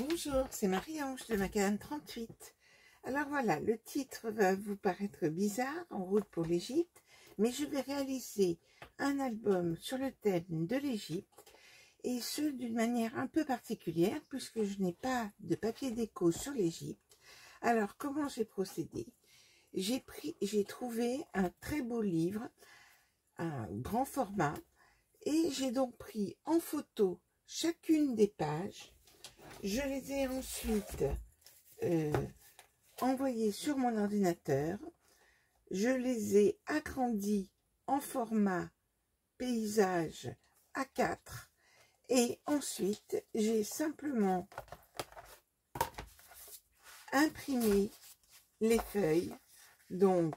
Bonjour, c'est Marie-Ange de Macadam 38. Alors voilà, le titre va vous paraître bizarre, En route pour l'Égypte, mais je vais réaliser un album sur le thème de l'Égypte, et ce d'une manière un peu particulière, puisque je n'ai pas de papier déco sur l'Égypte. Alors comment j'ai procédé? J'ai trouvé un très beau livre, un grand format, et j'ai donc pris en photo chacune des pages. Je les ai ensuite envoyées sur mon ordinateur. Je les ai agrandis en format paysage A4. Et ensuite, j'ai simplement imprimé les feuilles. Donc,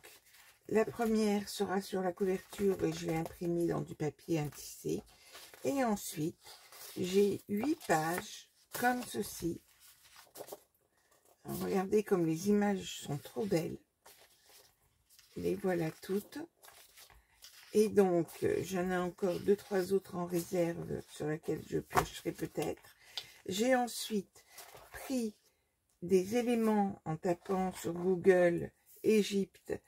la première sera sur la couverture et je l'ai imprimée dans du papier intissé. Et ensuite, j'ai 8 pages comme ceci. Alors, regardez comme les images sont trop belles. Les voilà toutes. Et donc, j'en ai encore 2-3 autres en réserve sur lesquelles je piocherai peut-être. J'ai ensuite pris des éléments en tapant sur Google Égypte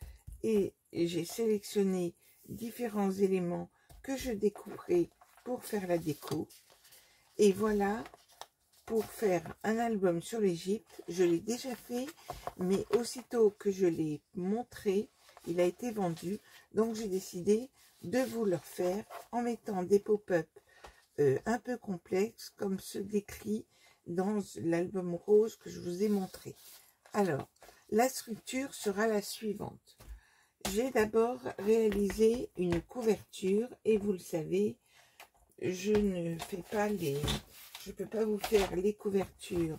et j'ai sélectionné différents éléments que je découperai pour faire la déco. Et voilà, pour faire un album sur l'Égypte, je l'ai déjà fait, mais aussitôt que je l'ai montré, il a été vendu. Donc j'ai décidé de vous le refaire en mettant des pop-up un peu complexes, comme ceux décrits dans l'album rose que je vous ai montré. Alors, la structure sera la suivante. J'ai d'abord réalisé une couverture, et vous le savez, je ne fais pas je peux pas vous faire les couvertures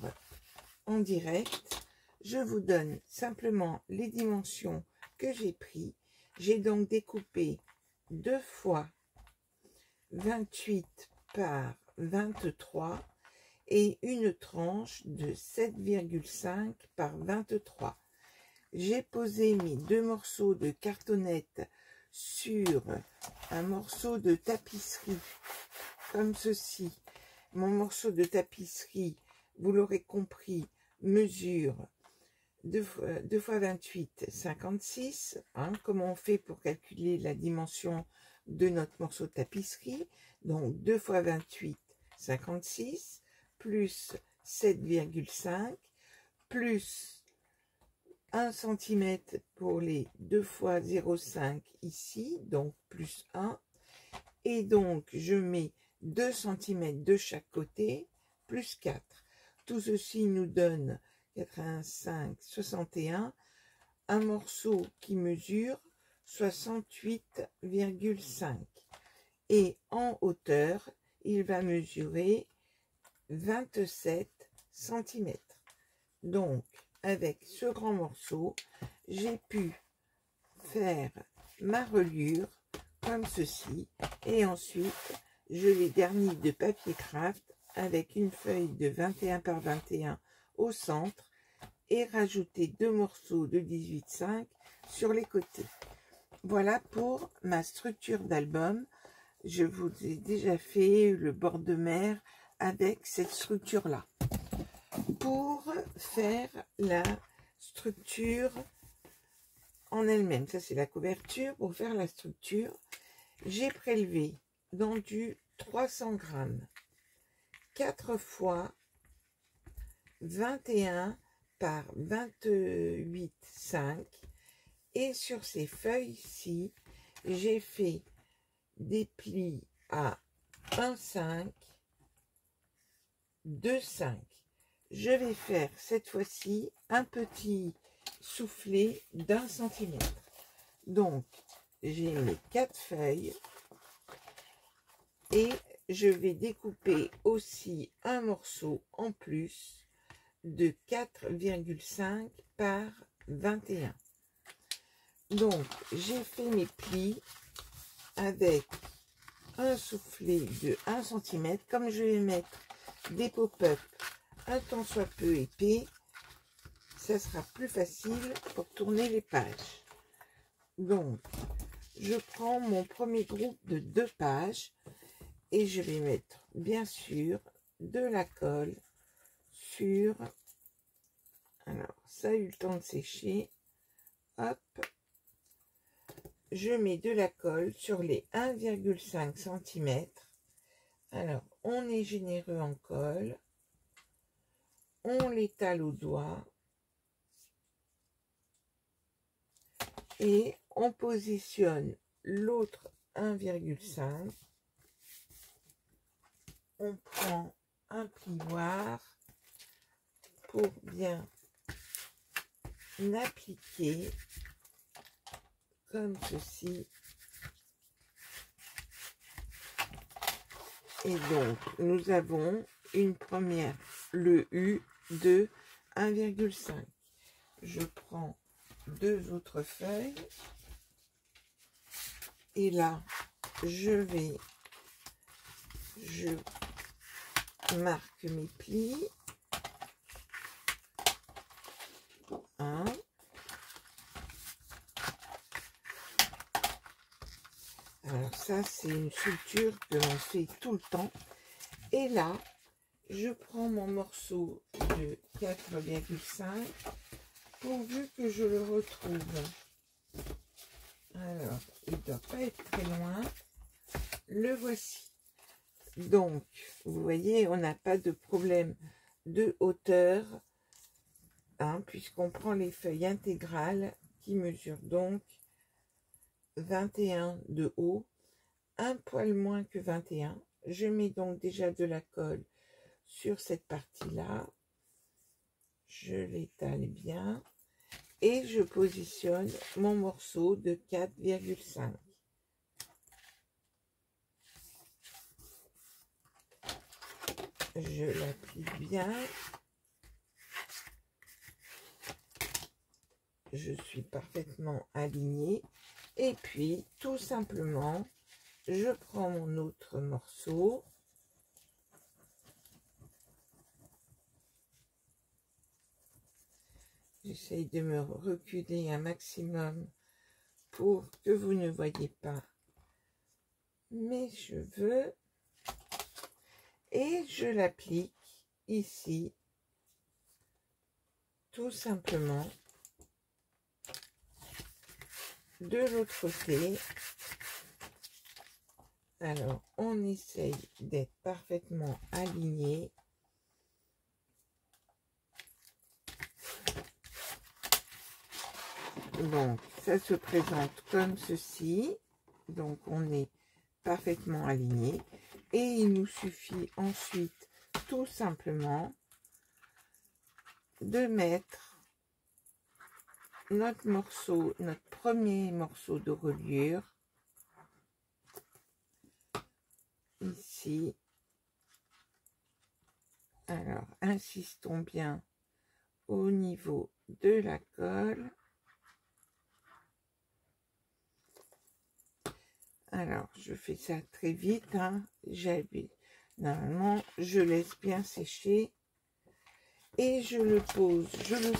en direct. Je vous donne simplement les dimensions que j'ai pris. J'ai donc découpé 2 fois 28 par 23 et une tranche de 7,5 par 23. J'ai posé mes 2 morceaux de cartonnette sur un morceau de tapisserie comme ceci. Mon morceau de tapisserie, vous l'aurez compris, mesure 2 fois 28, 56. Comment on fait pour calculer la dimension de notre morceau de tapisserie? Donc 2 fois 28, 56, plus 7,5, plus 1 cm pour les 2 fois 0,5 ici, donc plus 1. Et donc je mets 2 cm de chaque côté, plus 4. Tout ceci nous donne 85, 61, un morceau qui mesure 68,5. Et en hauteur, il va mesurer 27 cm. Donc, avec ce grand morceau, j'ai pu faire ma reliure comme ceci. Et ensuite, je l'ai garni de papier craft avec une feuille de 21 par 21 au centre et rajouter 2 morceaux de 18,5 sur les côtés. Voilà pour ma structure d'album. Je vous ai déjà fait le bord de mer avec cette structure-là. Pour faire la structure en elle-même, ça c'est la couverture. Pour faire la structure, j'ai prélevé dans du 300 grammes 4 fois 21 par 28,5 et sur ces feuilles-ci, j'ai fait des plis à 1,5, 2,5. Je vais faire cette fois-ci un petit soufflet d'1 cm. Donc, j'ai mes 4 feuilles et je vais découper aussi un morceau en plus de 4,5 par 21. Donc, j'ai fait mes plis avec un soufflet de 1 cm. Comme je vais mettre des pop-up un tant soit peu épais, ça sera plus facile pour tourner les pages. Donc, je prends mon premier groupe de 2 pages et je vais mettre, bien sûr, de la colle couverture. Alors, ça a eu le temps de sécher. Hop. Je mets de la colle sur les 1,5 cm. Alors, on est généreux en colle. On l'étale au doigt. Et on positionne l'autre 1,5. On prend un plioir pour bien appliquer comme ceci. Et donc, nous avons une première, le U de 1,5. Je prends deux autres feuilles. Et là, je marque mes plis. 1. Alors ça, c'est une structure que l'on fait tout le temps. Et là, je prends mon morceau de 4,5 pourvu que je le retrouve. Alors, il ne doit pas être très loin. Le voici. Donc, vous voyez, on n'a pas de problème de hauteur, hein, puisqu'on prend les feuilles intégrales qui mesurent donc 21 de haut, un poil moins que 21. Je mets donc déjà de la colle sur cette partie-là. Je l'étale bien et je positionne mon morceau de 4,5. Je l'appuie bien. Je suis parfaitement alignée. Et puis, tout simplement, je prends mon autre morceau. J'essaye de me reculer un maximum pour que vous ne voyez pas mes cheveux. Et je l'applique ici, tout simplement, de l'autre côté. Alors, on essaye d'être parfaitement aligné. Donc, ça se présente comme ceci. Donc, on est parfaitement aligné. Et il nous suffit ensuite, tout simplement, de mettre notre morceau, notre premier morceau de reliure, ici. Alors, insistons bien au niveau de la colle. Alors, je fais ça très vite, hein. Normalement, je laisse bien sécher et je le pose, je le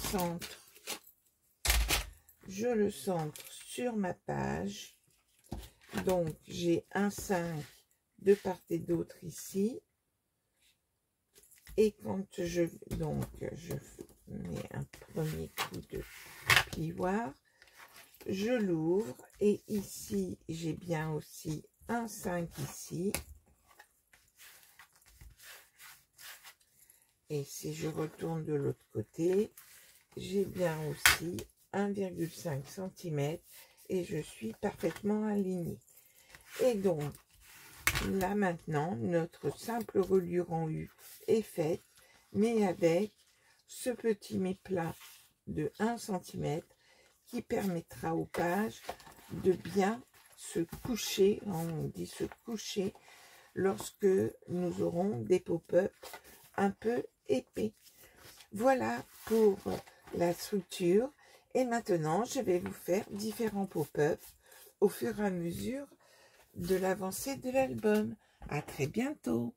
centre sur ma page. Donc, j'ai un 5 de part et d'autre ici. Et quand je mets un premier coup de plioir, je l'ouvre et ici j'ai bien aussi un 5 ici. Et si je retourne de l'autre côté, j'ai bien aussi 1,5 cm et je suis parfaitement alignée. Et donc là maintenant, notre simple reliure en U est faite, mais avec ce petit méplat de 1 cm qui permettra aux pages de bien se coucher, on dit se coucher, lorsque nous aurons des pop-up un peu épais. Voilà pour la structure. Et maintenant, je vais vous faire différents pop-up au fur et à mesure de l'avancée de l'album. À très bientôt.